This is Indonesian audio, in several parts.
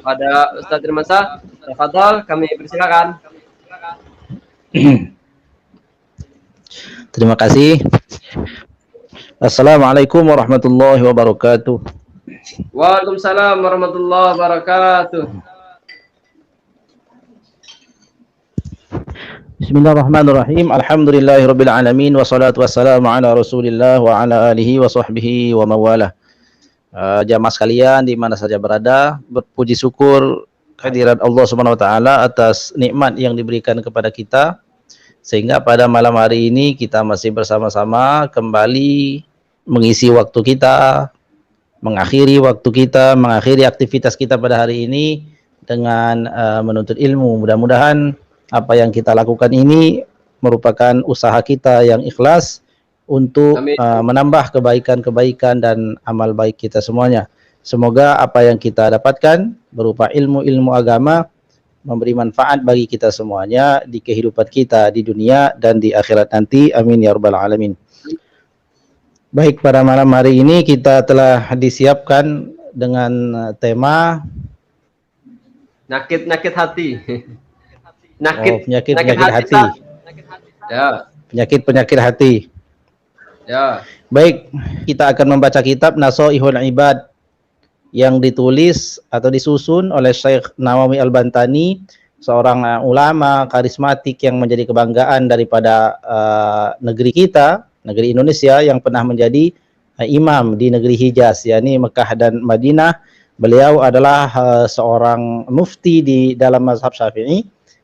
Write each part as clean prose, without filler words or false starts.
pada Ustadz Irmansyah. Tafadhol, kami persilakan. Terima kasih. Assalamualaikum warahmatullahi wabarakatuh. Waalaikumsalam warahmatullahi wabarakatuh. Bismillahirrahmanirrahim. Alhamdulillahirabbil alamin wassalatu wassalamu ala Rasulillah wa ala alihi wa sahbihi wa mawalah. Jamaah sekalian di mana saja berada, berpuji syukur kehadirat Allah Subhanahu wa taala atas nikmat yang diberikan kepada kita sehingga pada malam hari ini kita masih bersama-sama kembali mengisi waktu kita, mengakhiri waktu kita, mengakhiri aktivitas kita pada hari ini dengan menuntut ilmu. Mudah-mudahan apa yang kita lakukan ini merupakan usaha kita yang ikhlas untuk menambah kebaikan-kebaikan dan amal baik kita semuanya. Semoga apa yang kita dapatkan berupa ilmu-ilmu agama memberi manfaat bagi kita semuanya di kehidupan kita di dunia dan di akhirat nanti. Amin ya rabbal alamin. Baik, pada malam hari ini kita telah disiapkan dengan tema Nyakit-nyakit hati. penyakit hati. Ya. Penyakit hati. Ya. Baik, kita akan membaca kitab Nashaihul Ibad yang ditulis atau disusun oleh Syekh Nawawi Al-Bantani, seorang ulama karismatik yang menjadi kebanggaan daripada negeri kita, negeri Indonesia, yang pernah menjadi imam di negeri Hijaz, yakni Mekah dan Madinah. Beliau adalah seorang mufti di dalam mazhab Syafi'i,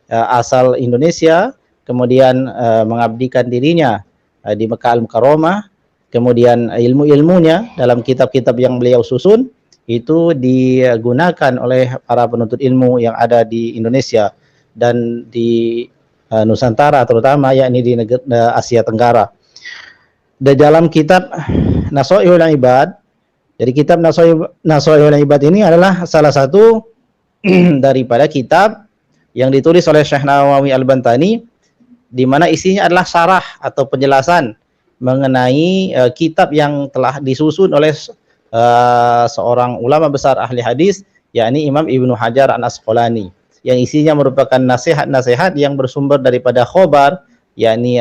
asal Indonesia, kemudian mengabdikan dirinya di Mekah Al-Mukarramah. Kemudian ilmu-ilmunya dalam kitab-kitab yang beliau susun itu digunakan oleh para penuntut ilmu yang ada di Indonesia dan di Nusantara terutama, yakni di negeri Asia Tenggara. Di dalam kitab Nashaihul Ibad, jadi kitab Nashaihul Ibad ini adalah salah satu daripada kitab yang ditulis oleh Syekh Nawawi Al-Bantani, di mana isinya adalah syarah atau penjelasan mengenai kitab yang telah disusun oleh seorang ulama besar ahli hadis, yakni Imam Ibnu Hajar Al-Asqalani, yang isinya merupakan nasihat-nasihat yang bersumber daripada khobar, yakni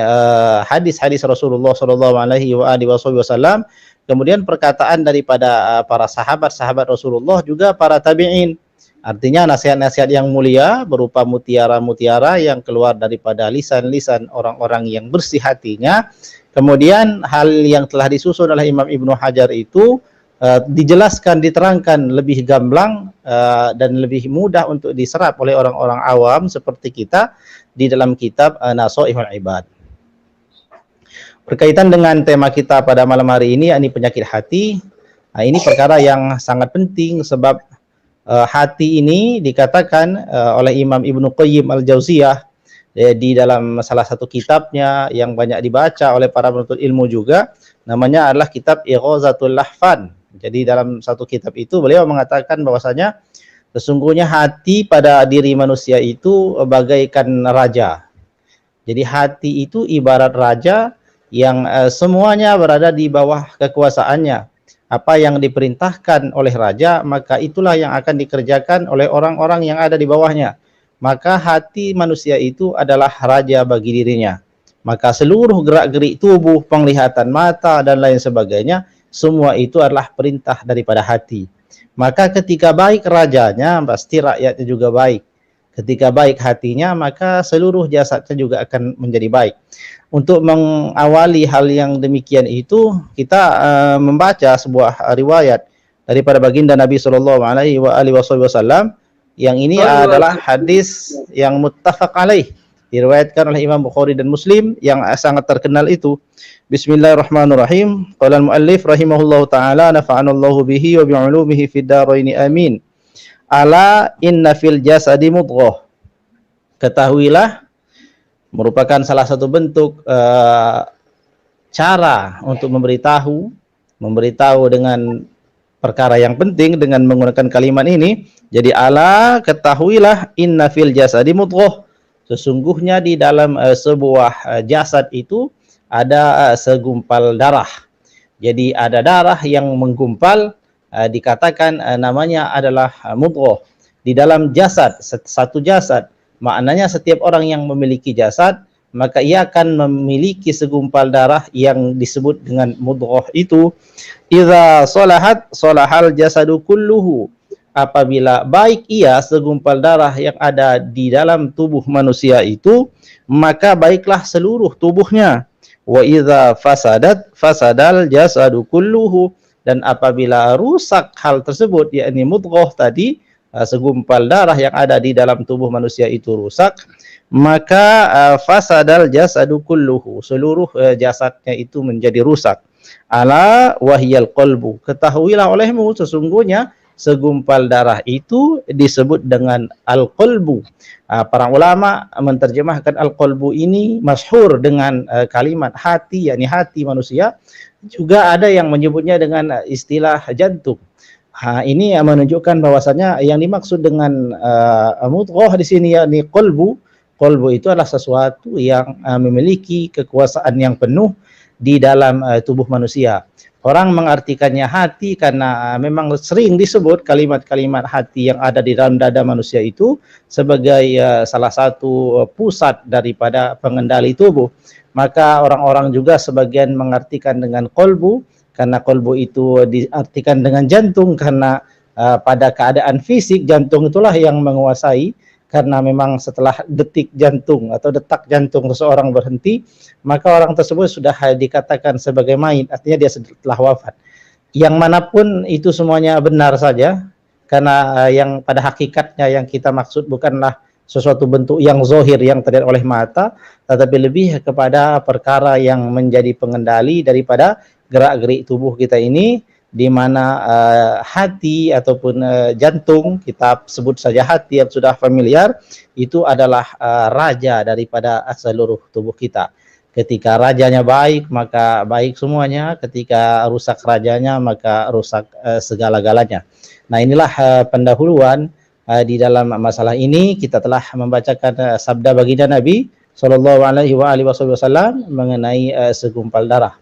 hadis-hadis Rasulullah Shallallahu Alaihi Wasallam, kemudian perkataan daripada para sahabat-sahabat Rasulullah, juga para tabi'in. Artinya nasihat-nasihat yang mulia berupa mutiara-mutiara yang keluar daripada lisan-lisan orang-orang yang bersih hatinya. Kemudian hal yang telah disusun oleh Imam Ibnu Hajar itu dijelaskan, diterangkan lebih gamblang dan lebih mudah untuk diserap oleh orang-orang awam seperti kita di dalam kitab Nashaihul Ibad. Berkaitan dengan tema kita pada malam hari ini, yakni penyakit hati. Ini perkara yang sangat penting sebab hati ini dikatakan oleh Imam Ibnu Qayyim Al-Jauziyah di dalam salah satu kitabnya yang banyak dibaca oleh para penuntut ilmu juga, namanya adalah kitab Ighazatul Lahfan. Jadi dalam satu kitab itu beliau mengatakan bahwasanya sesungguhnya hati pada diri manusia itu bagaikan raja. Jadi hati itu ibarat raja yang semuanya berada di bawah kekuasaannya. Apa yang diperintahkan oleh raja, maka itulah yang akan dikerjakan oleh orang-orang yang ada di bawahnya. Maka hati manusia itu adalah raja bagi dirinya. Maka seluruh gerak-gerik tubuh, penglihatan mata dan lain sebagainya, semua itu adalah perintah daripada hati. Maka ketika baik rajanya, pasti rakyatnya juga baik. Ketika baik hatinya, maka seluruh jasadnya juga akan menjadi baik. Untuk mengawali hal yang demikian itu, kita membaca sebuah riwayat daripada baginda Nabi Shallallahu Alaihi Wasallam, yang ini adalah hadis yang muttafaq alaih, diriwayatkan oleh Imam Bukhari dan Muslim, yang sangat terkenal itu. Bismillahirrahmanirrahim. Qala al-muallif rahimahullahu taala, nafa'anallahu bihi wa bi'ulumihi fid dharain amin. Ala inna fil jasadi mudghah. Ketahuilah, merupakan salah satu bentuk cara untuk memberitahu dengan perkara yang penting dengan menggunakan kalimat ini. Jadi ala, ketahuilah, inna fil jasadi mudghah. Sesungguhnya di dalam sebuah jasad itu ada segumpal darah. Jadi ada darah yang menggumpal, dikatakan namanya adalah mudghah. di dalam jasad, satu jasad. Maknanya setiap orang yang memiliki jasad, maka ia akan memiliki segumpal darah yang disebut dengan mudghah itu. Idza salahat salahal jasadu kulluhu. Apabila baik ia segumpal darah yang ada di dalam tubuh manusia itu, maka baiklah seluruh tubuhnya. Wa idza fasadat fasadal jasadu kulluhu. Dan apabila rusak hal tersebut, yakni mudghah tadi, segumpal darah yang ada di dalam tubuh manusia itu rusak, maka fasadal jasadu kulluhu, seluruh jasadnya itu menjadi rusak. Ala wahyal qalbu, ketahuilah olehmu sesungguhnya segumpal darah itu disebut dengan al-qalbu. Para ulama menerjemahkan al-qalbu ini masyhur dengan kalimat hati, yakni hati manusia. Juga ada yang menyebutnya dengan istilah jantung. Ini menunjukkan bahwasanya yang dimaksud dengan mudghah di sini yakni qalbu. Qalbu itu adalah sesuatu yang memiliki kekuasaan yang penuh di dalam tubuh manusia. Orang mengartikannya hati karena memang sering disebut kalimat-kalimat hati yang ada di dalam dada manusia itu sebagai salah satu pusat daripada pengendali tubuh. Maka orang-orang juga sebagian mengartikan dengan qalbu, karena qalbu itu diartikan dengan jantung karena pada keadaan fisik jantung itulah yang menguasai. Karena memang setelah detik jantung atau detak jantung seseorang berhenti, maka orang tersebut sudah dikatakan sebagai mayit, artinya dia telah wafat. Yang manapun itu semuanya benar saja, karena yang pada hakikatnya yang kita maksud bukanlah sesuatu bentuk yang zahir yang terlihat oleh mata, tetapi lebih kepada perkara yang menjadi pengendali daripada gerak-gerik tubuh kita ini, di mana hati ataupun jantung, kita sebut saja hati yang sudah familiar, itu adalah raja daripada seluruh tubuh kita. Ketika rajanya baik, maka baik semuanya. Ketika rusak rajanya, maka rusak segala-galanya. Nah, inilah pendahuluan di dalam masalah ini. Kita telah membacakan sabda baginda Nabi Sallallahu Alaihi Wasallam mengenai segumpal darah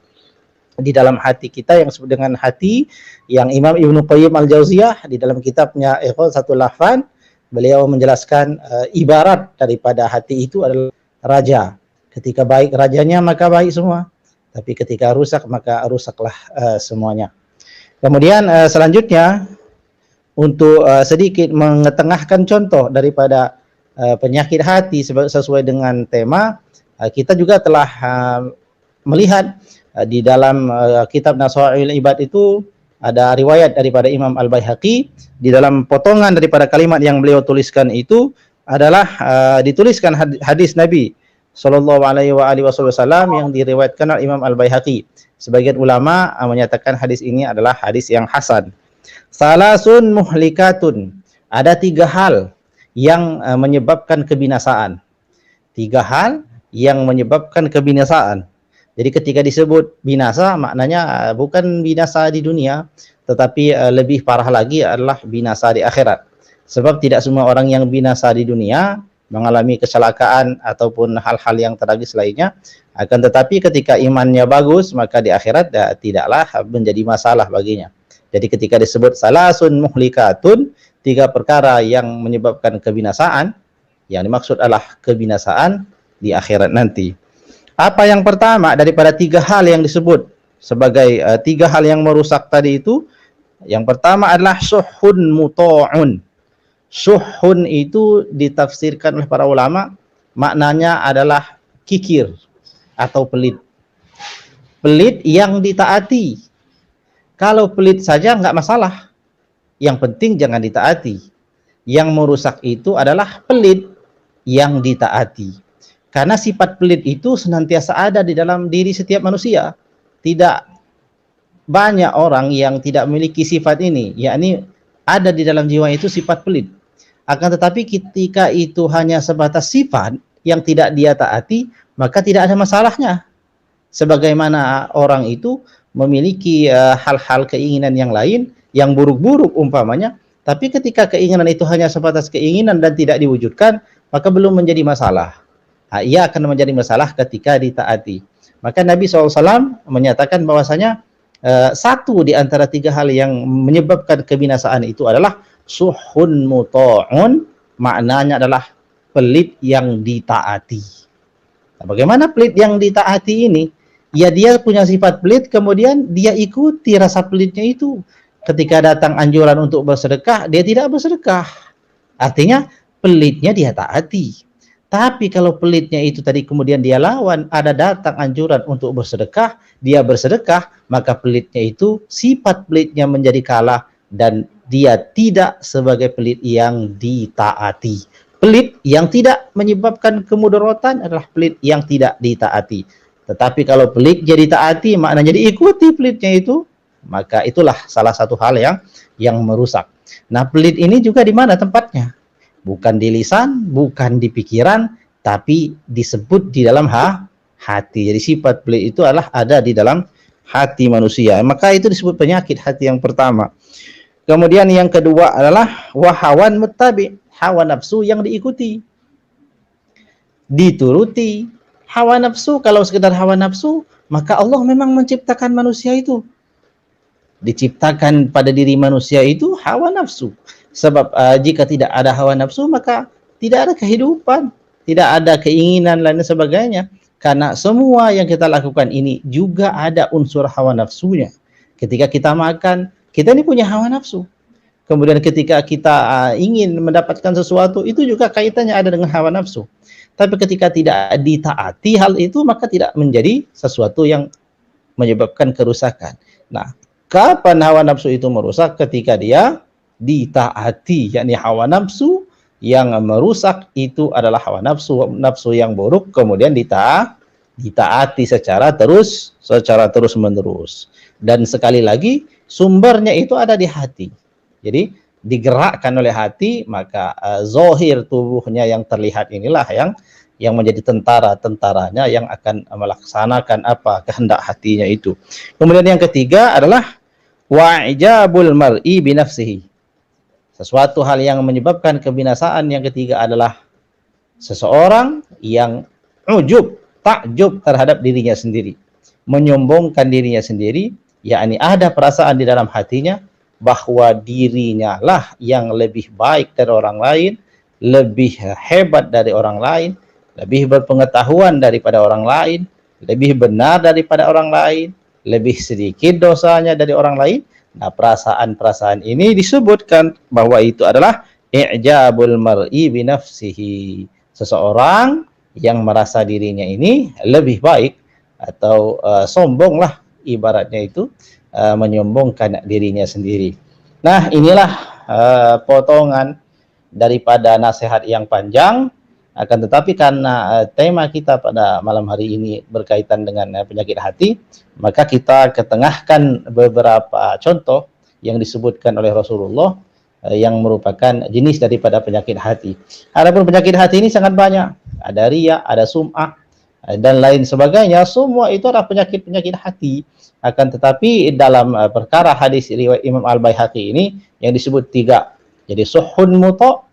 di dalam hati kita yang disebut dengan hati, yang Imam Ibnu Qayyim Al-Jauziyah di dalam kitabnya Ighatsatul Lahfan, beliau menjelaskan ibarat daripada hati itu adalah raja. Ketika baik rajanya, maka baik semua. Tapi ketika rusak, maka rusaklah semuanya. Kemudian selanjutnya, untuk sedikit mengetengahkan contoh daripada penyakit hati sesuai dengan tema, kita juga telah melihat di dalam kitab Nasaihul Ibad itu ada riwayat daripada Imam Al-Baihaqi. Di dalam potongan daripada kalimat yang beliau tuliskan itu adalah dituliskan hadis Nabi Sallallahu Alaihi Wasallam yang diriwayatkan oleh Imam Al-Baihaqi. Sebagian ulama menyatakan hadis ini adalah hadis yang hasan. Salasun muhlikatun, ada 3 hal yang menyebabkan kebinasaan. 3 hal yang menyebabkan kebinasaan. Jadi ketika disebut binasa, maknanya bukan binasa di dunia, tetapi lebih parah lagi adalah binasa di akhirat. Sebab tidak semua orang yang binasa di dunia mengalami kecelakaan ataupun hal-hal yang tragis lainnya. Akan tetapi ketika imannya bagus, maka di akhirat tidaklah menjadi masalah baginya. Jadi ketika disebut salasun muhlikatun, 3 perkara yang menyebabkan kebinasaan, yang dimaksud adalah kebinasaan di akhirat nanti. Apa yang pertama daripada 3 hal yang disebut sebagai 3 hal yang merusak tadi itu? Yang pertama adalah suhun muta'un. Suhun itu ditafsirkan oleh para ulama, maknanya adalah kikir atau pelit. Pelit yang ditaati. Kalau pelit saja nggak masalah. Yang penting jangan ditaati. Yang merusak itu adalah pelit yang ditaati. Karena sifat pelit itu senantiasa ada di dalam diri setiap manusia. Tidak banyak orang yang tidak memiliki sifat ini, yakni ada di dalam jiwa itu sifat pelit. Akan tetapi ketika itu hanya sebatas sifat yang tidak dia taati, maka tidak ada masalahnya. Sebagaimana orang itu memiliki hal-hal keinginan yang lain, yang buruk-buruk umpamanya, tapi ketika keinginan itu hanya sebatas keinginan dan tidak diwujudkan, maka belum menjadi masalah. Ia akan menjadi masalah ketika ditaati. Maka Nabi SAW menyatakan bahwasanya satu di antara 3 hal yang menyebabkan kebinasaan itu adalah suhun muta'un maknanya adalah pelit yang ditaati. Nah, bagaimana pelit yang ditaati ini? Ya dia punya sifat pelit, kemudian dia ikuti rasa pelitnya itu. Ketika datang anjuran untuk bersedekah, dia tidak bersedekah. Artinya pelitnya dia taati. Tapi kalau pelitnya itu tadi kemudian dia lawan, ada datang anjuran untuk bersedekah, dia bersedekah, maka pelitnya itu sifat pelitnya menjadi kalah dan dia tidak sebagai pelit yang ditaati. Pelit yang tidak menyebabkan kemudaratan adalah pelit yang tidak ditaati. Tetapi kalau pelit jadi taati, maknanya diikuti pelitnya itu, maka itulah salah satu hal yang merusak. Nah, pelit ini juga di mana tempatnya? Bukan di lisan, bukan di pikiran, tapi disebut di dalam hati. Jadi sifat pelit itu adalah ada di dalam hati manusia. Maka itu disebut penyakit hati yang pertama. Kemudian yang kedua adalah wahawan muttabi, hawa nafsu yang diikuti, dituruti. Hawa nafsu, kalau sekedar hawa nafsu, maka Allah memang menciptakan manusia itu. Diciptakan pada diri manusia itu hawa nafsu. Sebab jika tidak ada hawa nafsu, maka tidak ada kehidupan, tidak ada keinginan lain dan sebagainya. Karena semua yang kita lakukan ini juga ada unsur hawa nafsunya. Ketika kita makan, kita ini punya hawa nafsu. Kemudian ketika kita ingin mendapatkan sesuatu, itu juga kaitannya ada dengan hawa nafsu. Tapi ketika tidak ditaati hal itu, maka tidak menjadi sesuatu yang menyebabkan kerusakan. Nah, kapan hawa nafsu itu merusak? Ketika dia ditaati, yakni hawa nafsu yang merusak itu adalah hawa nafsu yang buruk, kemudian ditaati secara terus menerus. Dan sekali lagi, sumbernya itu ada di hati. Jadi digerakkan oleh hati, maka zohir tubuhnya yang terlihat inilah yang menjadi tentaranya yang akan melaksanakan apa kehendak hatinya itu. Kemudian yang ketiga adalah wa'ijabul mar'i binafsihi. Sesuatu hal yang menyebabkan kebinasaan yang ketiga adalah seseorang yang ujub, takjub terhadap dirinya sendiri, menyombongkan dirinya sendiri, yakni ada perasaan di dalam hatinya bahwa dirinya lah yang lebih baik dari orang lain, lebih hebat dari orang lain, lebih berpengetahuan daripada orang lain, lebih benar daripada orang lain, lebih sedikit dosanya dari orang lain. Nah, perasaan-perasaan ini disebutkan bahwa itu adalah i'jabul mar'i binafsihi. Seseorang yang merasa dirinya ini lebih baik atau sombong lah ibaratnya itu, menyombongkan dirinya sendiri. Nah, inilah potongan daripada nasihat yang panjang. Akan tetapi karena tema kita pada malam hari ini berkaitan dengan penyakit hati, maka kita ketengahkan beberapa contoh yang disebutkan oleh Rasulullah yang merupakan jenis daripada penyakit hati. Adapun penyakit hati ini sangat banyak. Ada riya, ada sum'ah, dan lain sebagainya. Semua itu adalah penyakit-penyakit hati. Akan tetapi dalam perkara hadis riwayat Imam Al-Baihaqi ini yang disebut tiga. Jadi suhun muta',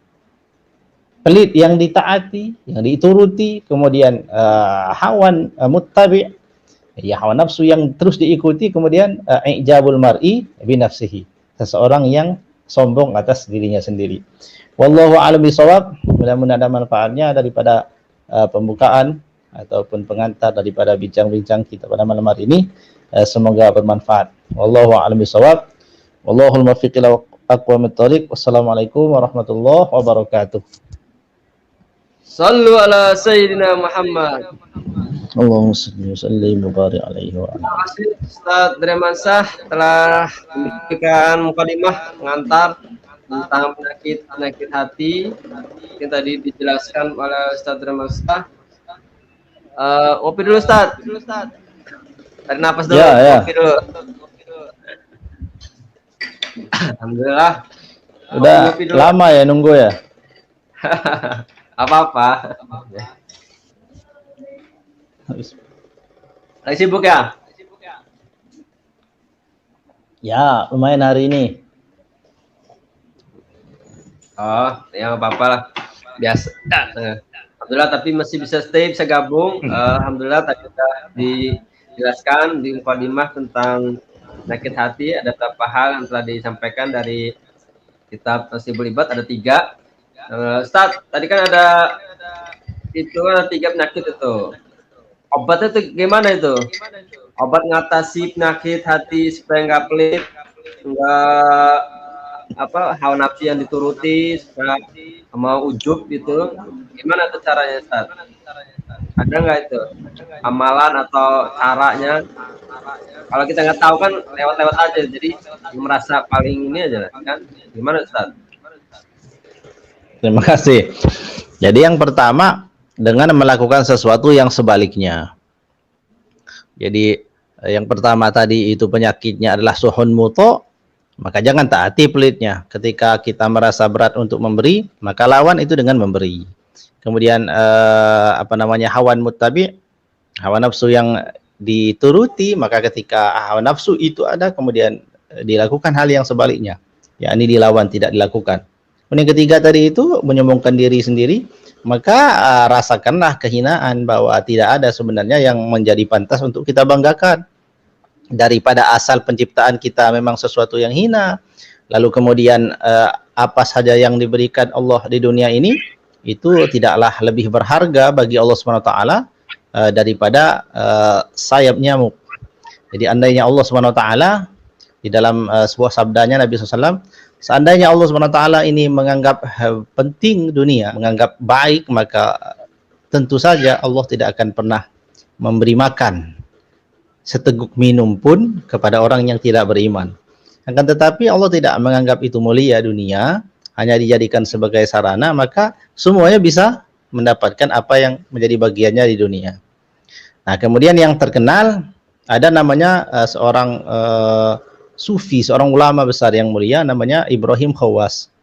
pelit yang ditaati, yang dituruti, kemudian hawan muttabi', ya hawa nafsu yang terus diikuti, kemudian i'jabul mar'i binafsihi, seseorang yang sombong atas dirinya sendiri. Wallahu a'lam bishawab. Mudah-mudahan ada manfaatnya daripada pembukaan ataupun pengantar daripada bincang-bincang kita pada malam hari ini. Semoga bermanfaat. Wallahu a'lam bishawab. Wallahul muwaffiq ila aqwamit thoriq. Wassalamualaikum warahmatullahi wabarakatuh. Sallu ala Sayyidina Muhammad. Allahumma salli wa sallim wa barik alaihi wa Terima kasih Ustaz Dremansyah telah memberikan mukadimah pengantar tentang penyakit hati yang tadi dijelaskan oleh Ustaz Dremansyah. Ngopi dulu Ustaz. Tarik nafas dulu. Ya. Ngopi dulu. Alhamdulillah. Udah lama ya nunggu ya. Apa-apa. Lagi sibuk ya? Ya, lumayan hari ini. Oh, ya nggak apa-apa lah. Biasa. Alhamdulillah, tapi masih bisa stay, bisa gabung. Alhamdulillah, tadi sudah dijelaskan di mukadimah tentang penyakit hati. Ada beberapa hal yang telah disampaikan dari kitab Nasibul Ibad ada 3. Ustaz, tadi kan ada 3 penyakit itu. Obatnya itu gimana itu? Obat ngatasi penyakit hati supaya nggak pelit, nggak hawa nafsu yang dituruti, supaya mau ujub gitu. Gimana tuh caranya, Ustaz? Ada nggak itu amalan atau caranya? Kalau kita nggak tahu kan lewat-lewat aja, jadi merasa paling ini aja kan? Gimana, Ustaz? Terima kasih. Jadi yang pertama, dengan melakukan sesuatu yang sebaliknya. Jadi yang pertama tadi itu penyakitnya adalah suhun muto, maka jangan taati pelitnya. Ketika kita merasa berat untuk memberi, maka lawan itu dengan memberi. Kemudian hawan muttabi, hawa nafsu yang dituruti, maka ketika hawa nafsu itu ada, kemudian dilakukan hal yang sebaliknya, yakni dilawan, tidak dilakukan. Kemudian yang ketiga tadi itu menyombongkan diri sendiri, maka rasakanlah kehinaan bahwa tidak ada sebenarnya yang menjadi pantas untuk kita banggakan. Daripada asal penciptaan kita memang sesuatu yang hina, lalu kemudian apa saja yang diberikan Allah di dunia ini itu tidaklah lebih berharga bagi Allah SWT daripada sayap nyamuk. Jadi andainya Allah SWT di dalam sebuah sabdanya Nabi SAW, seandainya Allah SWT ini menganggap penting dunia, menganggap baik, maka tentu saja Allah tidak akan pernah memberi makan seteguk minum pun kepada orang yang tidak beriman. Akan tetapi Allah tidak menganggap itu mulia dunia, hanya dijadikan sebagai sarana, maka semuanya bisa mendapatkan apa yang menjadi bagiannya di dunia. Nah, kemudian yang terkenal ada namanya seorang sufi, seorang ulama besar yang mulia, namanya Ibrahim Khawas.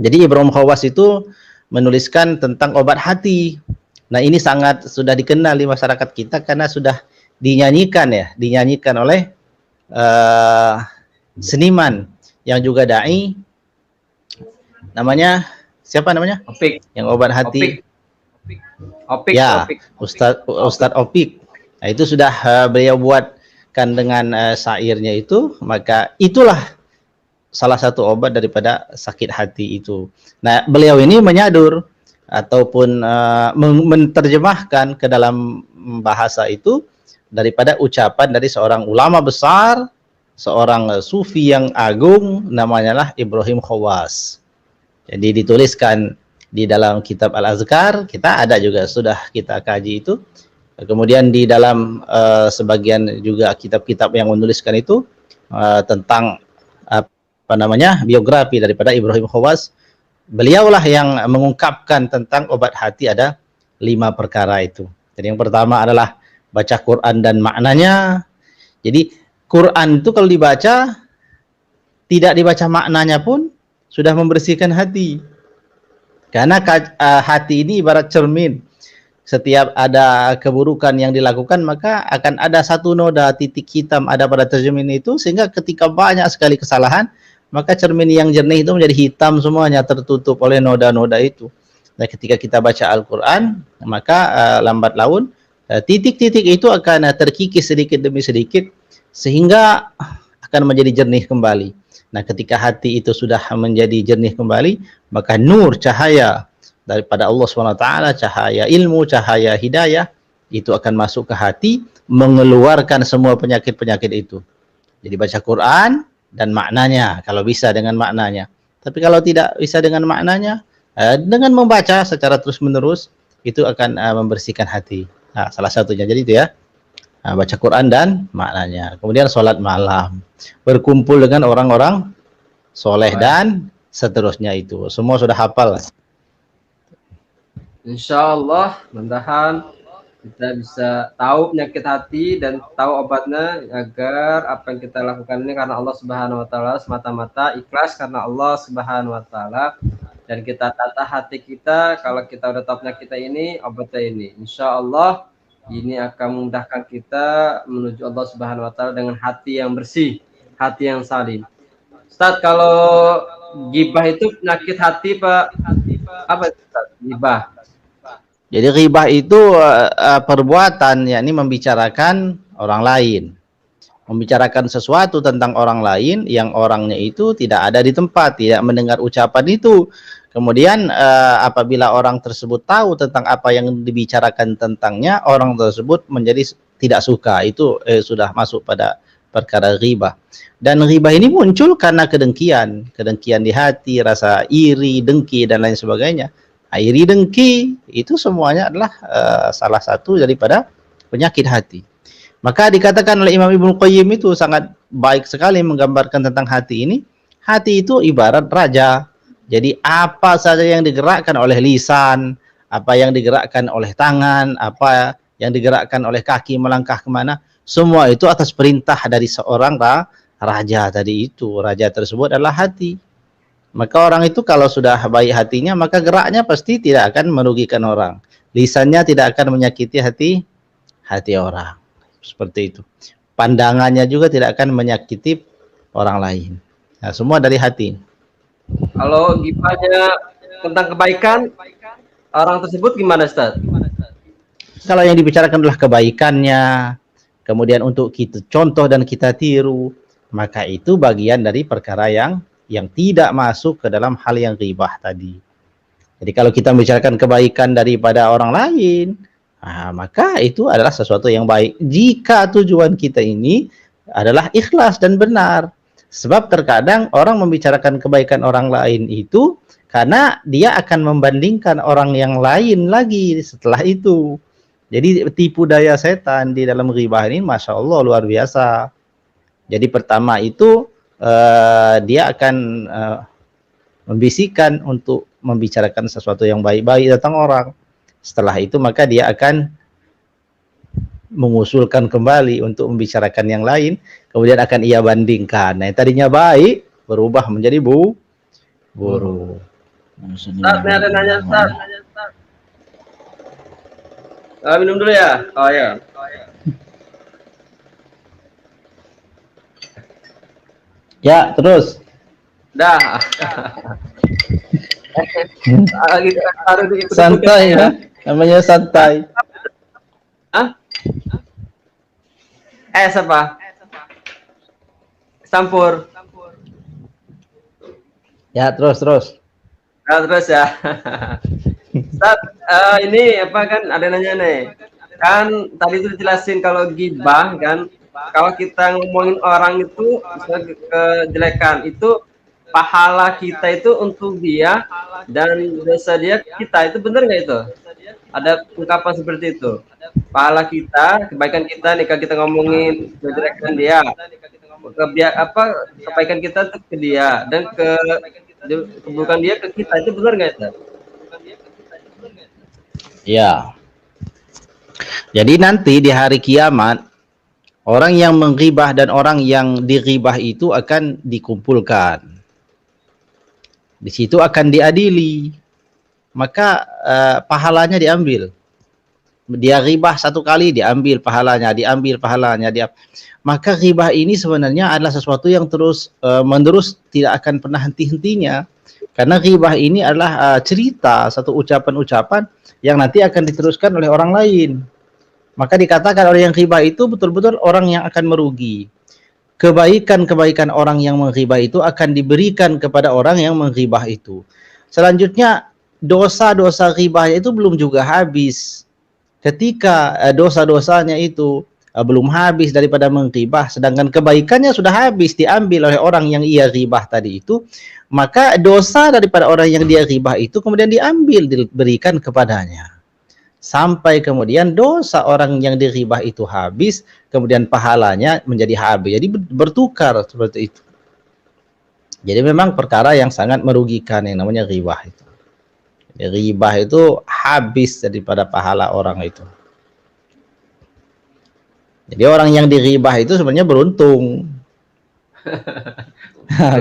Jadi Ibrahim Khawas itu menuliskan tentang obat hati. Nah, ini sangat sudah dikenal di masyarakat kita karena sudah dinyanyikan oleh seniman yang juga dai, namanya siapa namanya? Opik. Yang obat hati. Opik. Ya, Ustadz Opik. Nah, itu sudah beliau buatkan dengan syairnya itu, maka itulah salah satu obat daripada sakit hati itu. Nah, beliau ini menyadur ataupun menerjemahkan ke dalam bahasa itu daripada ucapan dari seorang ulama besar, seorang sufi yang agung, namanya lah Ibrahim Khawas. Jadi dituliskan di dalam kitab Al-Azkar, kita ada juga sudah kita kaji itu. Kemudian di dalam sebagian juga kitab-kitab yang menuliskan itu tentang biografi daripada Ibrahim Khawas. Beliaulah yang mengungkapkan tentang obat hati ada 5 perkara itu. Jadi yang pertama adalah baca Quran dan maknanya. Jadi Quran itu kalau dibaca, tidak dibaca maknanya pun sudah membersihkan hati. Karena hati ini ibarat cermin. Setiap ada keburukan yang dilakukan, maka akan ada satu noda titik hitam ada pada cermin itu, sehingga ketika banyak sekali kesalahan, maka cermin yang jernih itu menjadi hitam semuanya, tertutup oleh noda-noda itu. Dan ketika kita baca Al-Quran, maka lambat laun titik-titik itu akan terkikis sedikit demi sedikit, sehingga akan menjadi jernih kembali. Nah, ketika hati itu sudah menjadi jernih kembali, maka nur, cahaya daripada Allah SWT, cahaya ilmu, cahaya hidayah, itu akan masuk ke hati, mengeluarkan semua penyakit-penyakit itu. Jadi baca Quran dan maknanya, kalau bisa dengan maknanya. Tapi kalau tidak bisa dengan maknanya, dengan membaca secara terus-menerus, itu akan membersihkan hati. Nah, salah satunya jadi itu ya. Nah, baca Quran dan maknanya. Kemudian sholat malam, berkumpul dengan orang-orang soleh dan seterusnya itu. Semua sudah hafal. Insya Allah, mudah-mudahan kita bisa tahu penyakit hati dan tahu obatnya, agar apa yang kita lakukan ini karena Allah Subhanahu Wa Taala, semata-mata ikhlas karena Allah Subhanahu Wa Taala, dan kita tata hati kita. Kalau kita udah tahu penyakit kita ini, obatnya ini, insya Allah ini akan memudahkan kita menuju Allah Subhanahu Wa Taala dengan hati yang bersih, hati yang salim. Ustaz, kalau ghibah itu penyakit hati, Pak? Apa itu, Ustaz? Ghibah. Jadi ghibah itu perbuatan, yakni membicarakan orang lain. membicarakan sesuatu tentang orang lain yang orangnya itu tidak ada di tempat, tidak mendengar ucapan itu. Kemudian apabila orang tersebut tahu tentang apa yang dibicarakan tentangnya, orang tersebut menjadi tidak suka. Itu sudah masuk pada perkara ghibah. Dan ghibah ini muncul karena kedengkian, kedengkian di hati, rasa iri, dengki dan lain sebagainya. Iri, dengki itu semuanya adalah salah satu daripada penyakit hati. Maka dikatakan oleh Imam Ibnu Qayyim itu sangat baik sekali menggambarkan tentang hati ini. Hati itu ibarat raja. Jadi apa saja yang digerakkan oleh lisan, apa yang digerakkan oleh tangan, apa yang digerakkan oleh kaki melangkah kemana, semua itu atas perintah dari seorang raja tadi itu. Raja tersebut adalah hati. Maka orang itu kalau sudah baik hatinya, maka geraknya pasti tidak akan merugikan orang. Lisannya tidak akan menyakiti hati orang. Seperti itu. Pandangannya juga tidak akan menyakiti orang lain. Nah, semua dari hati. Kalau gibahnya tentang kebaikan, orang tersebut gimana, Ustaz? Kalau yang dibicarakan adalah kebaikannya, kemudian untuk kita contoh dan kita tiru, maka itu bagian dari perkara yang tidak masuk ke dalam hal yang ghibah tadi. Jadi kalau kita membicarakan kebaikan daripada orang lain, maka itu adalah sesuatu yang baik. Jika tujuan kita ini adalah ikhlas dan benar. Sebab terkadang orang membicarakan kebaikan orang lain itu karena dia akan membandingkan orang yang lain lagi setelah itu. Jadi tipu daya setan di dalam ghibah ini Masya Allah luar biasa. Jadi pertama itu dia akan membisikkan untuk membicarakan sesuatu yang baik-baik tentang orang. Setelah itu maka dia akan mengusulkan kembali untuk membicarakan yang lain, kemudian akan ia bandingkan. Nah, yang tadinya baik berubah menjadi buruk. Ustaz, ada nanya, Ustaz. Minum dulu ya. Oh ya. Ya, terus. Dah. Santai ya, namanya santai. Hah? Apa? Campur. Ya, terus. Terus ya. Ustaz, ini apa kan ada nanya nih. Kan tadi itu dijelasin kalau gibah kan, kalau kita ngomongin orang itu kejelekan itu pahala kita itu untuk dia dan dosa dia kita, itu benar nggak itu? Ada ungkapan seperti itu. Pahala kita, kebaikan kita nih kalau kita ngomongin kejelekan dia, kebaikan kita ke dia dan keburukan dia ke kita, itu benar nggak itu? Ya. Jadi nanti di hari kiamat orang yang menghibah dan orang yang dighibah itu akan dikumpulkan. Di situ akan diadili. Maka pahalanya diambil. Dia ghibah satu kali diambil pahalanya, Maka ghibah ini sebenarnya adalah sesuatu yang terus menerus tidak akan pernah henti-hentinya. Karena ghibah ini adalah cerita, satu ucapan-ucapan yang nanti akan diteruskan oleh orang lain. Maka dikatakan oleh yang ghibah itu betul-betul orang yang akan merugi. Kebaikan-kebaikan orang yang menghibah itu akan diberikan kepada orang yang menghibah itu. Selanjutnya, dosa-dosa ghibahnya itu belum juga habis. Ketika dosa-dosanya itu belum habis daripada menghibah, sedangkan kebaikannya sudah habis diambil oleh orang yang ia ghibah tadi itu, maka dosa daripada orang yang dia ghibah itu kemudian diambil, diberikan kepadanya. Sampai kemudian dosa orang yang dighibah itu habis, kemudian pahalanya menjadi habis. Jadi bertukar seperti itu. Jadi memang perkara yang sangat merugikan yang namanya ghibah itu. Ghibah itu habis daripada pahala orang itu. Jadi orang yang dighibah itu sebenarnya beruntung.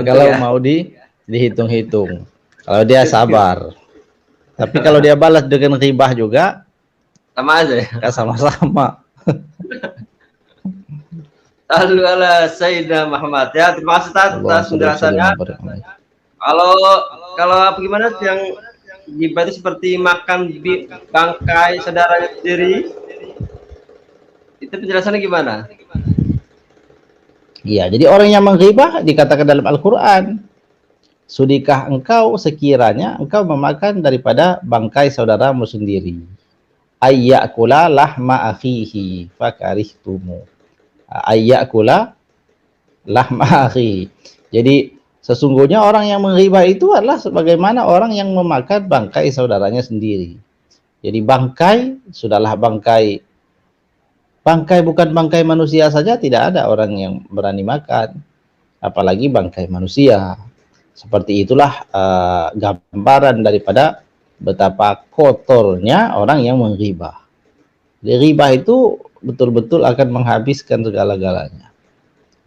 Kalau mau dihitung-hitung. Kalau dia sabar. Tapi kalau dia balas dengan ghibah juga, sama aja ya? Sama-sama. Sallu ala Sayyidina Muhammad. Ya, terima kasih atas penjelasannya. Kalau apa gimana yang ghibah itu seperti makan bangkai saudaranya sendiri? Itu penjelasannya gimana? Iya, jadi orang yang menghibah dikatakan dalam Al-Qur'an, sudikah engkau sekiranya engkau memakan daripada bangkai saudaramu sendiri? Ayyakula lahma akhihi fakarihtumu. Ayyakula lahma akhihi. Jadi sesungguhnya orang yang menghibah itu adalah sebagaimana orang yang memakan bangkai saudaranya sendiri. Jadi bangkai sudahlah bangkai. Bangkai bukan bangkai manusia saja tidak ada orang yang berani makan, apalagi bangkai manusia. Seperti itulah gambaran daripada betapa kotornya orang yang menghibah. Jadi ghibah itu betul-betul akan menghabiskan segala-galanya.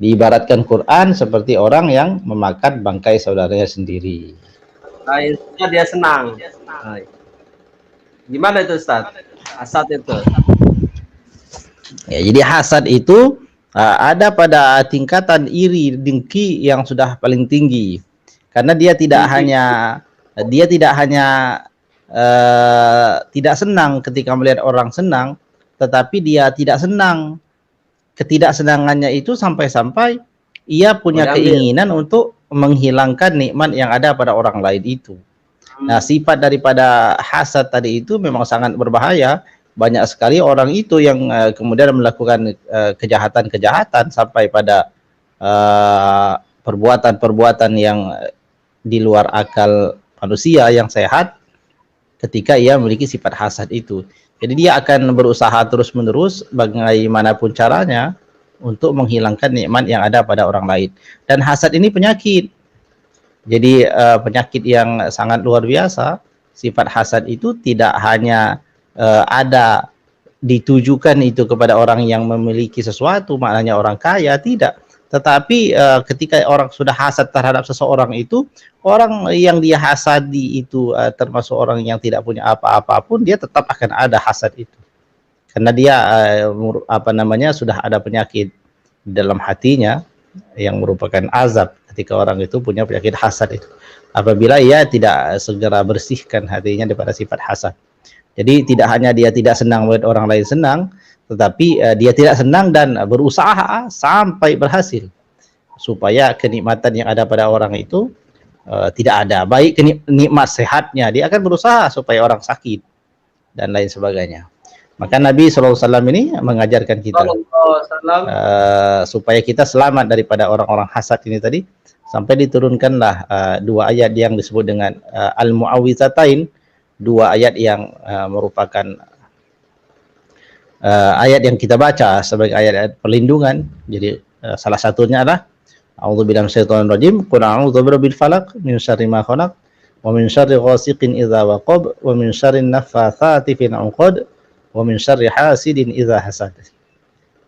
Diibaratkan Quran seperti orang yang memakan bangkai saudaranya sendiri. Lainnya dia senang. Nah, gimana itu Ustaz? Hasad itu. Ya, jadi hasad itu ada pada tingkatan iri, dengki yang sudah paling tinggi. Karena dia tidak hanya tidak senang ketika melihat orang senang, tetapi dia tidak senang. Ketidaksenangannya itu sampai-sampai ia punya keinginan untuk menghilangkan nikmat yang ada pada orang lain itu. Nah, sifat daripada hasad tadi itu memang sangat berbahaya. Banyak sekali orang itu yang kemudian melakukan kejahatan-kejahatan sampai pada perbuatan-perbuatan yang di luar akal manusia yang sehat ketika ia memiliki sifat hasad itu. Jadi dia akan berusaha terus-menerus bagaimanapun caranya untuk menghilangkan nikmat yang ada pada orang lain. Dan hasad ini penyakit. Jadi penyakit yang sangat luar biasa. Sifat hasad itu tidak hanya ada ditujukan itu kepada orang yang memiliki sesuatu, maknanya orang kaya, tidak. Tetapi ketika orang sudah hasad terhadap seseorang itu, orang yang dia hasadi itu termasuk orang yang tidak punya apa-apa pun, dia tetap akan ada hasad itu. Karena dia sudah ada penyakit dalam hatinya yang merupakan azab ketika orang itu punya penyakit hasad itu. Apabila ia tidak segera bersihkan hatinya daripada sifat hasad. Jadi tidak hanya dia tidak senang melihat orang lain senang, tetapi dia tidak senang dan berusaha sampai berhasil supaya kenikmatan yang ada pada orang itu tidak ada. Baik nikmat sehatnya, dia akan berusaha supaya orang sakit dan lain sebagainya. Maka Nabi SAW ini mengajarkan kita supaya kita selamat daripada orang-orang hasad ini tadi, sampai diturunkanlah dua ayat yang disebut dengan Al-Mu'awwidzatain, dua ayat yang merupakan ayat yang kita baca sebagai ayat-ayat perlindungan. Jadi salah satunya adalah A'udzubillahi minasyaitonirrajim, qul a'udzu birabbil falaq min syarri ma khalaq wa min syarri ghasiqin idza waqab wa min syarrin naffatsati fil 'uqad wa min syarri hasidin idza hasad.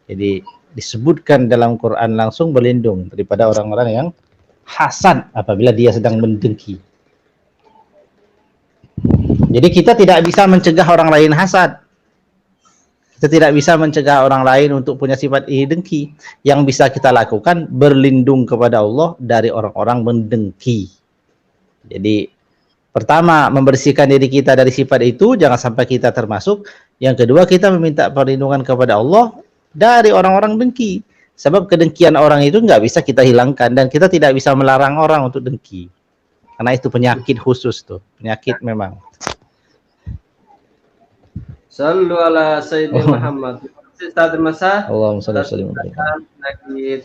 Jadi disebutkan dalam Quran langsung berlindung daripada orang-orang yang hasad apabila dia sedang mendengki. Jadi kita tidak bisa mencegah orang lain hasad. Kita tidak bisa mencegah orang lain untuk punya sifat iri dengki. Yang bisa kita lakukan berlindung kepada Allah dari orang-orang mendengki. Jadi pertama, membersihkan diri kita dari sifat itu, jangan sampai kita termasuk. Yang kedua, kita meminta perlindungan kepada Allah dari orang-orang dengki. Sebab kedengkian orang itu nggak bisa kita hilangkan, dan kita tidak bisa melarang orang untuk dengki. Karena itu penyakit khusus tuh, penyakit memang. Sallu ala Sayyidina Muhammad. Terima kasih. Allahumma shalli wa sallim. Penyakit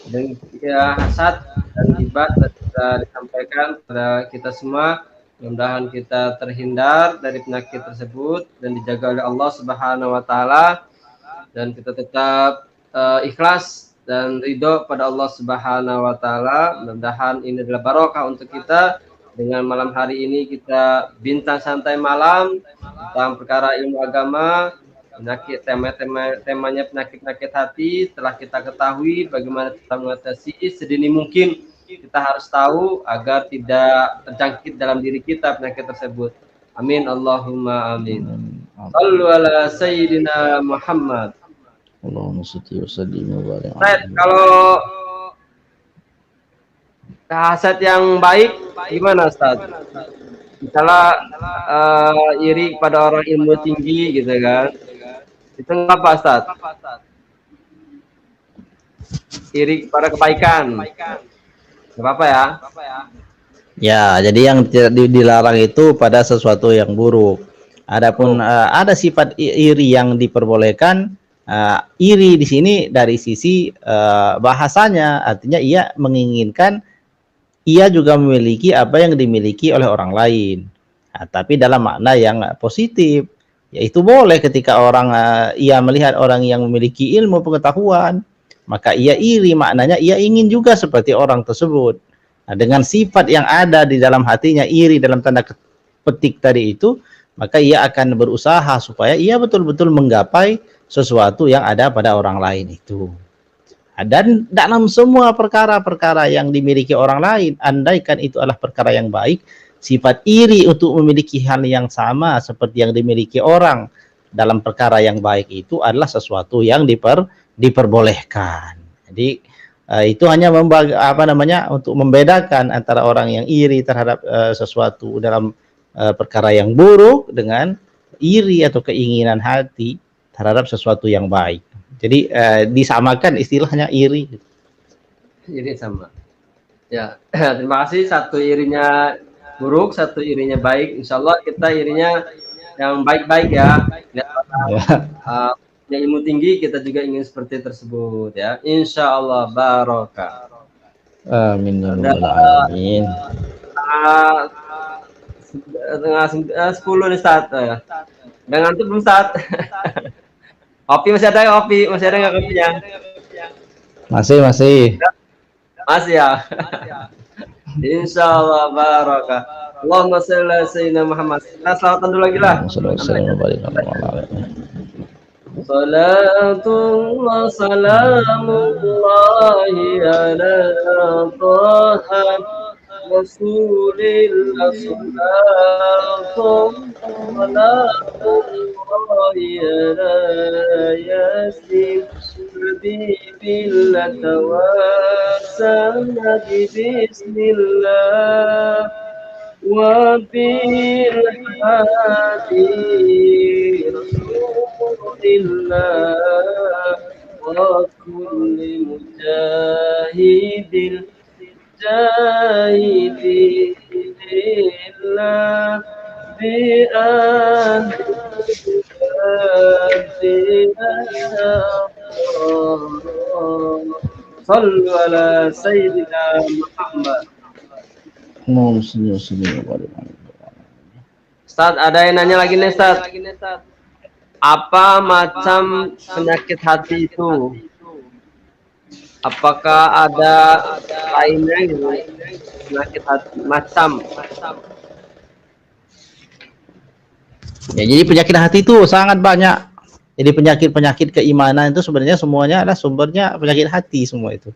dengki, hasad dan ghibah sudah disampaikan kepada kita semua. Mudah-mudahan kita terhindar dari penyakit tersebut dan dijaga oleh Allah Subhanahu wa taala, dan kita tetap ikhlas dan ridho pada Allah Subhanahu wa taala. Mudah-mudahan ini adalah barokah untuk kita. Dengan malam hari ini kita bincang santai malam tentang perkara ilmu agama, penyakit, temanya penyakit-penyakit hati. Telah kita ketahui bagaimana kita mengatasi sedini mungkin. Kita harus tahu agar tidak terjangkit dalam diri kita penyakit tersebut. Amin Allahumma amin. Sallu ala Sayyidina Muhammad. Allahumma shalli wa sallim wa barik. Kalau hasad yang baik gimana Ustaz? Misalnya iri pada orang ilmu tinggi gitu kan. Itu apa Ustaz? iri kepada kebaikan. Gak apa-apa ya. Ya, jadi yang tidak dilarang itu pada sesuatu yang buruk. Adapun ada sifat iri yang diperbolehkan. Iri di sini dari sisi bahasanya, artinya ia menginginkan ia juga memiliki apa yang dimiliki oleh orang lain. Nah, tapi dalam makna yang positif, yaitu boleh ketika orang ia melihat orang yang memiliki ilmu pengetahuan, maka ia iri, maknanya ia ingin juga seperti orang tersebut. Nah, dengan sifat yang ada di dalam hatinya iri dalam tanda petik tadi itu, maka ia akan berusaha supaya ia betul-betul menggapai sesuatu yang ada pada orang lain itu. Dan dalam semua perkara-perkara yang dimiliki orang lain, andaikan itu adalah perkara yang baik, sifat iri untuk memiliki hal yang sama seperti yang dimiliki orang dalam perkara yang baik itu adalah sesuatu yang diperbolehkan. Jadi itu hanya untuk membedakan antara orang yang iri terhadap sesuatu dalam perkara yang buruk dengan iri atau keinginan hati terhadap sesuatu yang baik. Jadi disamakan istilahnya iri. Iri sama. Ya, terima kasih. Satu irinya buruk, satu irinya baik. Insya Allah kita irinya yang baik-baik ya. Yang ilmu tinggi kita juga ingin seperti tersebut ya. Insya Allah barokah. Amin ya rabbal alamin. Tengah 10 nih Ustaz. Dengan itu belum Ustaz. Kopi masih ada, kopi masih ada nggak kopinya? Masih. Masih ya. Insya Allah barokah. Allahumma sholli ala sayyidina Muhammad. Kita selawatan dulu lagi lah. Salatullah salamullahi ala taha Rasulillah salatullahi ala yasin Habibillah tawassana bismillah wa bil hadi Rasulillah wa kulli mujahidin jahidillah sallu ala sayyidina Muhammad. Ustaz, ada yang nanya lagi nih Ustaz. Apa macam penyakit hati itu? Apakah ada lainnya gitu? Penyakit hati macam? Ya, jadi penyakit hati itu sangat banyak. Jadi penyakit-penyakit keimanan itu sebenarnya semuanya adalah sumbernya penyakit hati semua itu.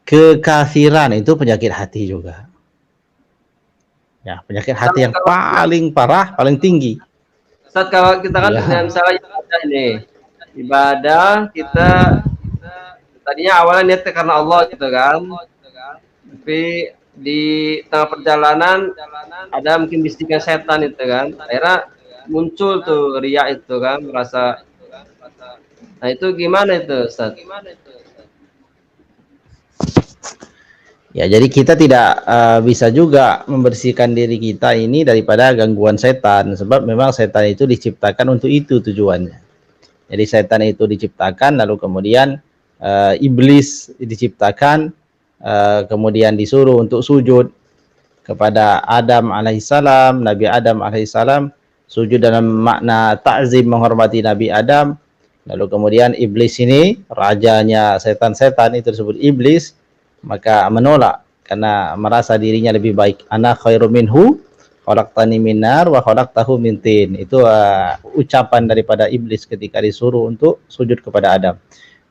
Kekafiran itu penyakit hati juga. Ya, penyakit hati yang paling parah, paling tinggi. Ustaz, kalau kita kan misalnya ibadah ini, ibadah kita tadinya awalnya niatnya karena Allah gitu kan, tapi di tengah perjalanan ada mungkin bisikan setan itu kan, akhirnya muncul tuh riya itu kan, merasa. Nah itu gimana itu Ustaz? Ya, jadi kita tidak bisa juga membersihkan diri kita ini daripada gangguan setan, sebab memang setan itu diciptakan untuk itu tujuannya. Jadi setan itu diciptakan, lalu kemudian iblis diciptakan, kemudian disuruh untuk sujud kepada Adam alaihissalam, Nabi Adam alaihissalam, sujud dalam makna ta'zim, menghormati Nabi Adam. Lalu kemudian iblis ini, rajanya setan-setan itu disebut iblis, maka menolak karena merasa dirinya lebih baik. Ana khairu minhu khalaqtani min nar wa khalaqtahu min tin. Itu ucapan daripada iblis ketika disuruh untuk sujud kepada Adam.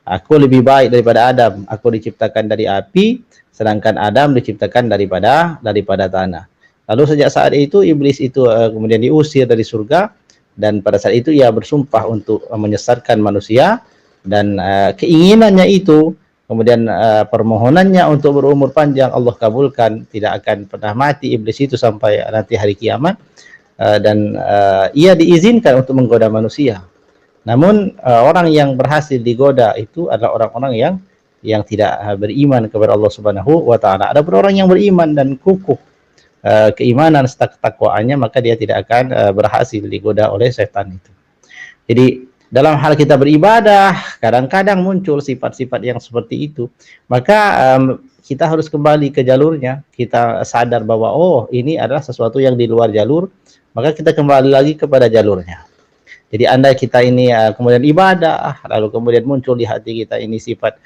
Aku lebih baik daripada Adam. Aku diciptakan dari api, sedangkan Adam diciptakan daripada tanah. Lalu sejak saat itu iblis itu kemudian diusir dari surga, dan pada saat itu ia bersumpah untuk menyesatkan manusia, dan keinginannya itu kemudian permohonannya untuk berumur panjang Allah kabulkan, tidak akan pernah mati iblis itu sampai nanti hari kiamat, dan ia diizinkan untuk menggoda manusia. Namun orang yang berhasil digoda itu adalah orang-orang yang tidak beriman kepada Allah Subhanahu wa taala. Ada pun orang yang beriman dan kukuh keimanan serta ketakwaannya, maka dia tidak akan berhasil digoda oleh setan itu. Jadi dalam hal kita beribadah, kadang-kadang muncul sifat-sifat yang seperti itu. Maka kita harus kembali ke jalurnya. Kita sadar bahwa oh, ini adalah sesuatu yang di luar jalur, maka kita kembali lagi kepada jalurnya. Jadi andai kita ini kemudian ibadah, lalu kemudian muncul di hati kita ini sifat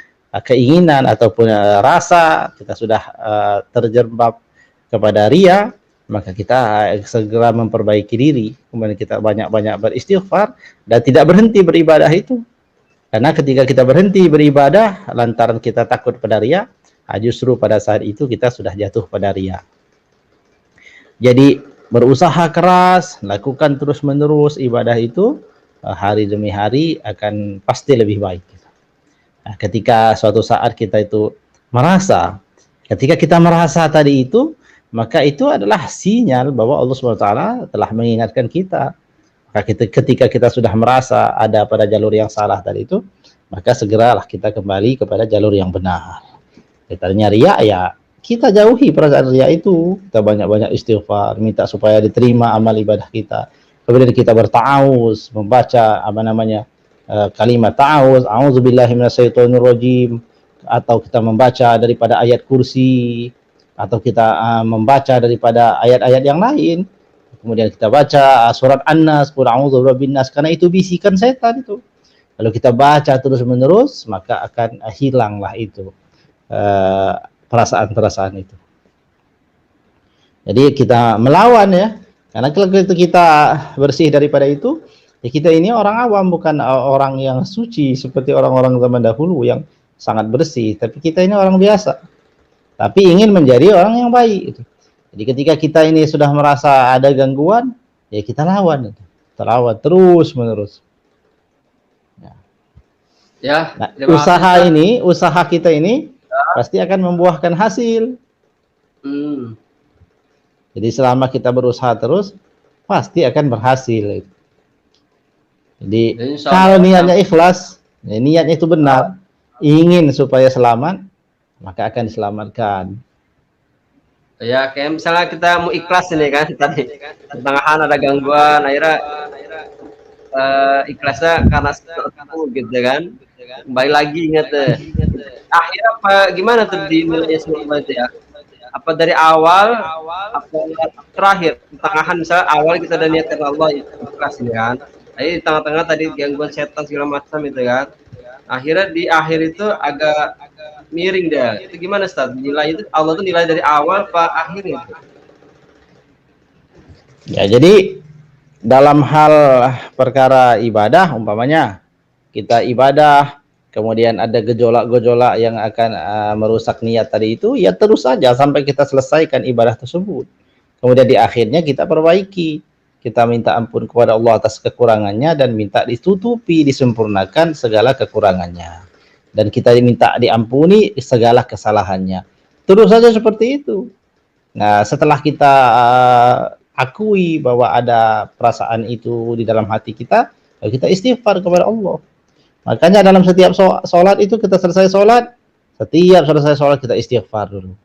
keinginan ataupun rasa, kita sudah terjerembab kepada ria, maka kita segera memperbaiki diri, kemudian kita banyak-banyak beristighfar dan tidak berhenti beribadah itu. Karena ketika kita berhenti beribadah lantaran kita takut pada ria, justru pada saat itu kita sudah jatuh pada ria. Jadi berusaha keras, lakukan terus-menerus ibadah itu, hari demi hari akan pasti lebih baik. Nah, ketika suatu saat kita itu merasa, ketika kita merasa tadi itu, maka itu adalah sinyal bahwa Allah SWT telah mengingatkan kita. Maka ketika kita sudah merasa ada pada jalur yang salah tadi itu, maka segeralah kita kembali kepada jalur yang benar. Katanya ria, ya kita jauhi perasaan ria itu. Kita banyak-banyak istighfar, minta supaya diterima amal ibadah kita. Kemudian kita berta'awuz, membaca kalimat ta'awuz, a'udzubillahi minasyaitonirrajim, atau kita membaca daripada ayat kursi, atau kita membaca daripada ayat-ayat yang lain. Kemudian kita baca surat An-Nas, qul a'udzu birabbin nas, karena itu bisikan setan itu. Kalau kita baca terus-menerus, maka akan hilanglah itu perasaan-perasaan itu. Jadi kita melawan ya. Karena kalau kita bersih daripada itu, ya kita ini orang awam, bukan orang yang suci seperti orang-orang zaman dahulu yang sangat bersih. Tapi kita ini orang biasa. Tapi ingin menjadi orang yang baik. Jadi ketika kita ini sudah merasa ada gangguan, ya kita lawan. Kita lawan terus-menerus. Ya, nah, usaha kita ini pasti akan membuahkan hasil. Jadi selama kita berusaha terus, pasti akan berhasil. Jadi kalau niatnya ikhlas, ya, niatnya itu benar, ingin supaya selamat, maka akan diselamatkan. Ya, kayak misalnya kita mau ikhlas ini kan, tadi pertengahan ada gangguan, akhirnya ikhlasnya karena sesuatu gitu kan, kembali lagi ingat akhirnya apa gimana tuh dinilainya semua itu ya? Apa dari awal, apa terakhir, pertengahan misalnya awal kita udah niat karena Allah ikhlas ini kan, jadi di tengah-tengah tadi gangguan setan segala macam itu kan, akhirnya di akhir itu agak miring dia, itu gimana Ustaz? Nilai itu Allah tuh nilai dari awal apa akhirnya itu? Ya jadi dalam hal perkara ibadah, umpamanya kita ibadah, kemudian ada gejolak-gejolak yang akan merusak niat tadi itu, ya terus saja sampai kita selesaikan ibadah tersebut. Kemudian di akhirnya kita perbaiki, kita minta ampun kepada Allah atas kekurangannya dan minta ditutupi, disempurnakan segala kekurangannya. Dan kita minta diampuni segala kesalahannya. Terus saja seperti itu. Nah, setelah kita akui bahwa ada perasaan itu di dalam hati kita istighfar kepada Allah. Makanya dalam setiap sholat itu kita selesai sholat kita istighfar dulu.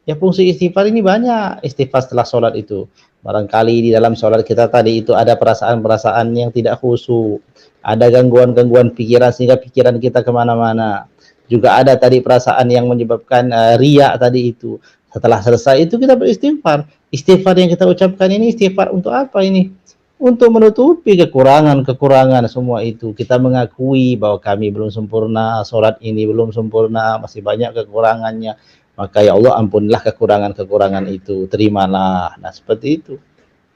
Ya fungsi istighfar ini banyak. Istighfar setelah sholat itu. Barangkali di dalam sholat kita tadi itu ada perasaan-perasaan yang tidak khusyuk. Ada gangguan-gangguan pikiran sehingga pikiran kita kemana-mana. Juga ada tadi perasaan yang menyebabkan riya tadi itu. Setelah selesai itu kita beristighfar. Istighfar yang kita ucapkan ini istighfar untuk apa ini? Untuk menutupi kekurangan-kekurangan semua itu. Kita mengakui bahwa kami belum sempurna, sholat ini belum sempurna, masih banyak kekurangannya. Maka ya Allah ampunilah kekurangan-kekurangan itu, terimalah. Nah seperti itu.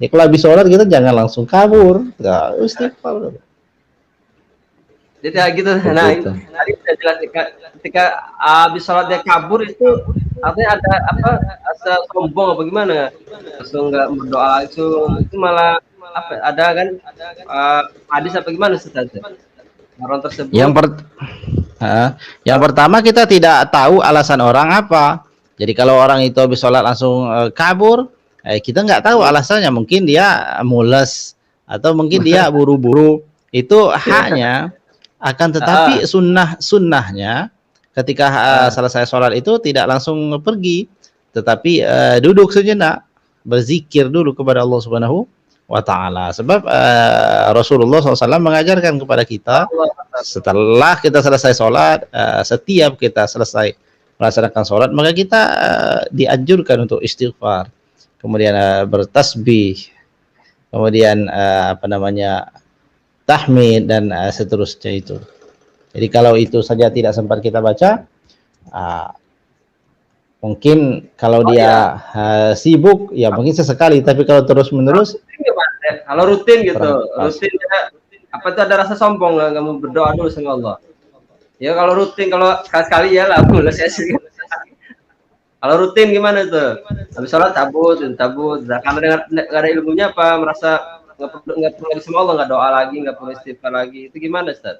Ya, kalau habis sholat kita jangan langsung kabur. Nah, istighfar. Jadi ya gitu. Nah itu tadi sudah jelas ketika habis sholat dia kabur itu artinya ada apa? Asa sombong apa gimana? Langsung nggak berdoa itu malah apa? Ada kan hadis apa gimana Ustaz? Orang tersebut. Yang pertama kita tidak tahu alasan orang apa. Jadi kalau orang itu habis sholat langsung kabur, kita nggak tahu alasannya. Mungkin dia mules atau mungkin dia buru-buru Itu haknya, akan tetapi sunnahnya ketika selesai sholat itu tidak langsung pergi, tetapi duduk sejenak, berzikir dulu kepada Allah Subhanahu wa Ta'ala. Sebab Rasulullah SAW mengajarkan kepada kita, setelah kita selesai sholat, setiap kita selesai melaksanakan sholat, maka kita dianjurkan untuk istighfar, kemudian bertasbih, kemudian tahmid dan seterusnya itu. Jadi kalau itu saja tidak sempat kita baca, mungkin kalau dia sibuk ya mungkin sesekali, tapi kalau terus menerus, kalau rutin gitu, rutin ya, apa itu ada rasa sombong nggak mau berdoa dulu sama Allah. Ya kalau rutin, kalau sekali-sekali ya lah, kalau rutin gimana tuh? Habis sholat cabut. Karena nggak ada ilmunya apa, merasa nggak perlu lagi sama Allah, nggak doa lagi, nggak perlu istighfar lagi. Itu gimana, Ustaz?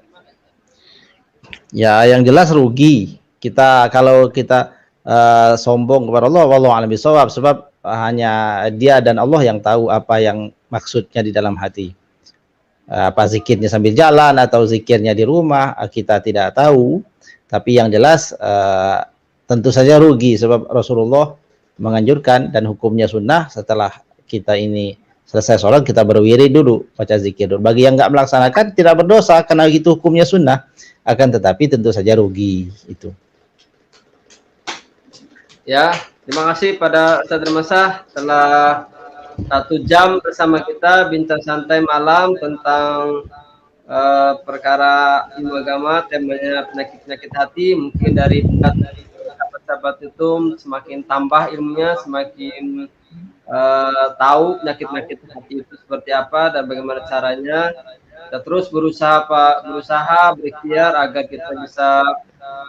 Ya yang jelas rugi kita kalau kita sombong kepada Allah. Wallahu a'lam bishawab. Sebab hanya Dia dan Allah yang tahu apa yang maksudnya di dalam hati. Apa zikirnya sambil jalan atau zikirnya di rumah, kita tidak tahu. Tapi yang jelas tentu saja rugi, sebab Rasulullah menganjurkan dan hukumnya sunnah, setelah kita ini selesai sholat kita berwirid dulu, baca zikir dulu. Bagi yang nggak melaksanakan tidak berdosa karena itu hukumnya sunnah, akan tetapi tentu saja rugi itu. Ya, terima kasih pada Ustaz Remasa telah 1 jam bersama kita bincang santai malam tentang perkara ilmu agama, temanya penyakit-penyakit hati. Mungkin dari sahabat-sahabat itu semakin tambah ilmunya, semakin tahu penyakit-penyakit hati itu seperti apa dan bagaimana caranya. Kita terus berusaha berikhtiar agar kita bisa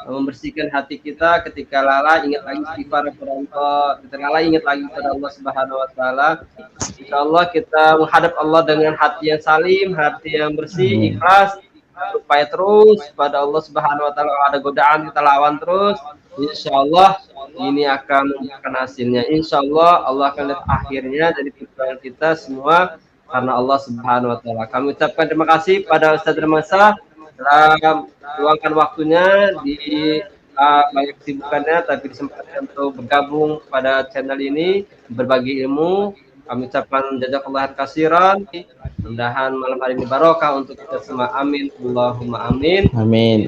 membersihkan hati kita. Ketika lalai ingat lagi istighfar kepada Allah, ketika lalai ingat lagi kepada Allah Subhanahu wa Ta'ala. Insyaallah kita menghadap Allah dengan hati yang salim, hati yang bersih, ikhlas, supaya terus pada Allah Subhanahu wa Ta'ala. Kalau ada godaan kita lawan terus, insyaallah ini akan memberikan hasilnya. Insyaallah Allah akan lihat akhirnya dari perjuangan kita semua karena Allah Subhanahu wa Ta'ala. Kami ucapkan terima kasih pada Ustaz Remasa telah meluangkan waktunya di banyak kesibukannya, tapi disempatkan untuk bergabung pada channel ini, berbagi ilmu. Kami ucapkan jazakallahu khairan. Mudah-mudahan malam hari ini barokah untuk kita semua. Amin. Allahumma amin. Amin.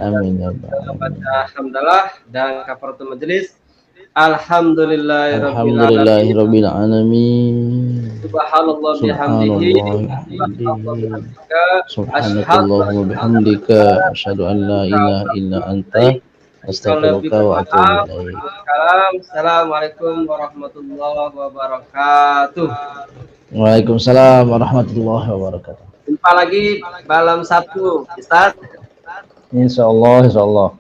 Baca hamdalah dan kafaratul majelis. Alhamdulillahirabbil alamin. Subhanallah bihamdihi. Subhanakallahumma bihamdika asyhadu an la ilaha illa anta astaghfiruka wa atubu ilaik. Assalamualaikum warahmatullahi wabarakatuh. Waalaikumsalam warahmatullahi wabarakatuh. Jumpa lagi malam Sabtu, Ustaz. Insyaallah.